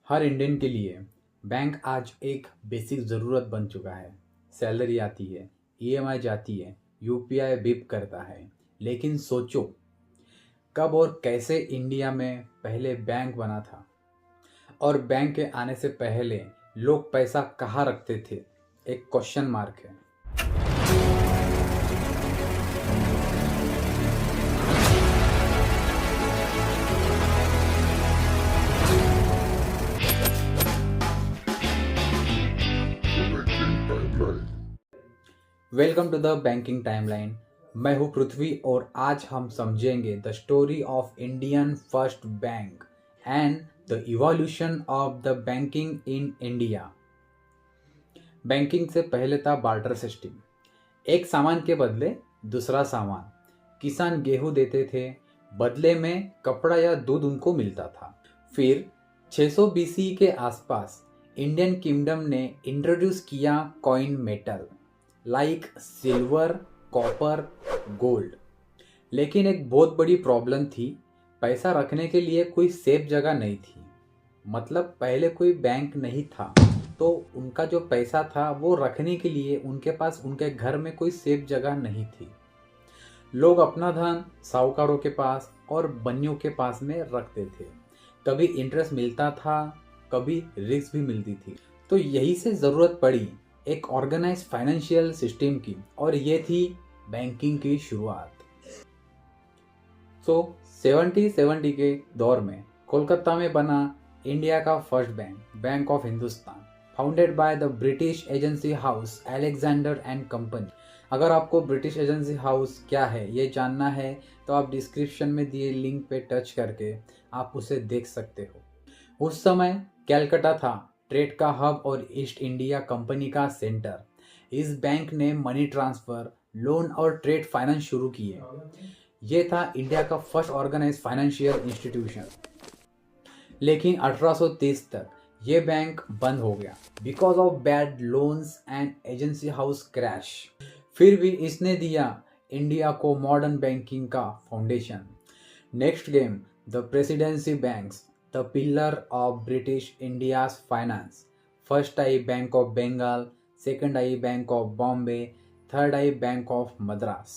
हर Indian के लिए bank आज एक बेसिक ज़रूरत बन चुका है। सैलरी आती है, ईएमआई जाती है, यूपीआई बिप करता है। लेकिन सोचो, कब और कैसे इंडिया में पहले बैंक बना था और बैंक के आने से पहले लोग पैसा कहाँ रखते थे? एक क्वेश्चन मार्क है। Welcome to the banking timeline. मैं हूं पृथ्वी और आज हम समझेंगे the story of Indian first bank and the evolution of the banking in India. Banking से पहले था बार्टर सिस्टम। एक सामान के बदले दूसरा सामान। किसान गेहूं देते थे, बदले में कपड़ा या दूध उनको मिलता था। फिर 600 बीसी के आसपास इंडियन किंगडम ने इंट्रोड्यूस किया coin metal like silver, copper, gold. लेकिन एक बहुत बड़ी प्रॉब्लम थी, पैसा रखने के लिए कोई सेफ जगह नहीं थी। मतलब पहले कोई बैंक नहीं था, तो उनका जो पैसा था वो रखने के लिए उनके पास उनके घर में कोई सेफ जगह नहीं थी। लोग अपना धन साहूकारों के पास और बनियों के पास में रखते थे। कभी इंटरेस्ट मिलता था, कभी रिस्क भी मिलती थी। तो यही से ज़रूरत पड़ी एक ऑर्गेनाइज फाइनेंशियल सिस्टम की, और ये थी बैंकिंग की शुरुआत। 70 के दौर में कोलकाता में बना इंडिया का first bank, bank of Hindustan, founded by the British agency house Alexander and company. अगर आपको ब्रिटिश एजेंसी हाउस क्या है ये जानना है तो आप डिस्क्रिप्शन में दिए लिंक पे टच करके आप उसे देख सकते हो। उस समय कैलकाटा था ट्रेड का हब और ईस्ट इंडिया कंपनी का सेंटर। इस बैंक ने मनी ट्रांसफर, लोन और ट्रेड फाइनेंस शुरू किए। ये था इंडिया का फर्स्ट ऑर्गेनाइज फाइनेंशियल इंस्टीट्यूशन। लेकिन 1830 तक ये बैंक बंद हो गया because of bad loans and agency house crash. फिर भी इसने दिया इंडिया को मॉडर्न बैंकिंग का foundation. Next came the presidency banks, the pillar of British India's finance. First आई बैंक ऑफ बंगाल, सेकंड आई बैंक ऑफ बॉम्बे, थर्ड आई बैंक ऑफ मद्रास।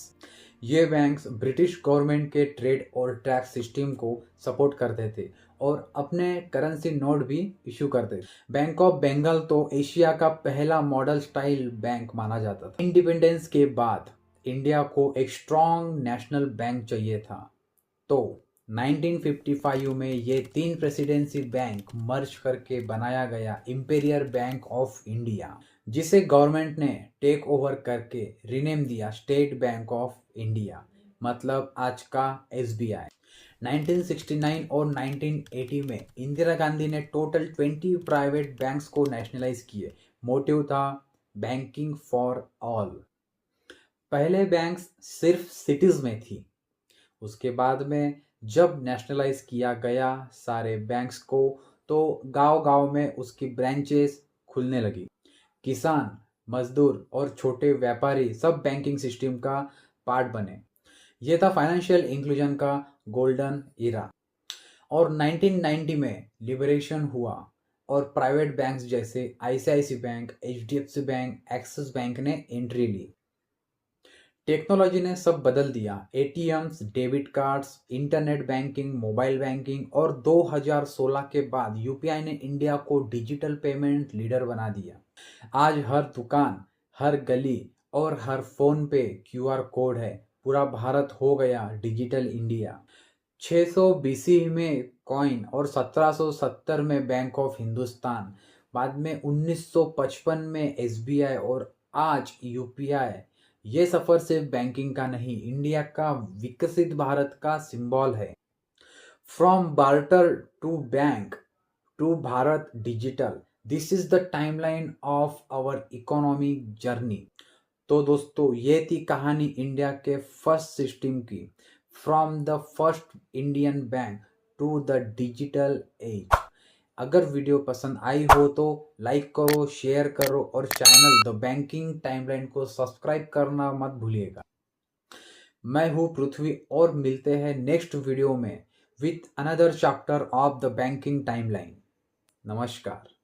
ये बैंक्स ब्रिटिश गवर्नमेंट के ट्रेड और टैक्स सिस्टम को सपोर्ट करते थे और अपने करेंसी नोट भी इशू करते थे। बैंक ऑफ बंगाल तो एशिया का पहला मॉडल स्टाइल बैंक माना जाता था। इंडिपेंडेंस के बाद इंडिया को एक स्ट्रॉन्ग नेशनल बैंक चाहिए था, तो 1955 में ये 3 प्रेसिडेंसी बैंक मर्ज करके बनाया गया इंपीरियल बैंक ऑफ इंडिया, जिसे गवर्नमेंट ने टेक ओवर करके रिनेम दिया स्टेट बैंक ऑफ इंडिया, मतलब आज का एसबीआई। 1969 और 1980 में इंदिरा गांधी ने टोटल 20 प्राइवेट बैंक्स को नेशनलाइज किए। मोटिव था बैंकिंग फॉर ऑल। पहले बैंक्स सिर्फ सिटीज में थी, उसके बाद में जब नेशनलाइज किया गया सारे बैंक्स को, तो गांव-गांव में उसकी ब्रांचेस खुलने लगी। किसान, मजदूर और छोटे व्यापारी सब बैंकिंग सिस्टम का पार्ट बने। यह था फाइनेंशियल इंक्लूजन का गोल्डन इरा। और 1990 में लिबरेशन हुआ और प्राइवेट बैंक्स जैसे ICIC bank, HDFC bank, Axis bank ने एंट्री ली। टेक्नोलॉजी ने सब बदल दिया। ATMs, debit cards, internet banking, mobile banking, और 2016 के बाद यूपीआई ने इंडिया को डिजिटल पेमेंट लीडर बना दिया। आज हर दुकान, हर गली और हर फोन पे क्यूआर कोड है। पूरा भारत हो गया डिजिटल इंडिया। 600 बीसी में कॉइन और 1770 में बैंक ऑफ हिंदुस्तान, बाद में 1955 में एसबीआई और आज यूपीआई। ये सफर सिर्फ बैंकिंग का नहीं, इंडिया का विकसित भारत का सिंबल है। From barter to bank to Bharat digital, this is the timeline of our economic journey. तो दोस्तों, ये थी कहानी इंडिया के फर्स्ट सिस्टम की, from the first Indian bank to the digital age. अगर वीडियो पसंद आई हो तो लाइक करो, शेयर करो और चैनल द बैंकिंग टाइमलाइन को सब्सक्राइब करना मत भूलिएगा। मैं हूँ पृथ्वी और मिलते हैं नेक्स्ट वीडियो में with another chapter of the banking timeline. नमस्कार।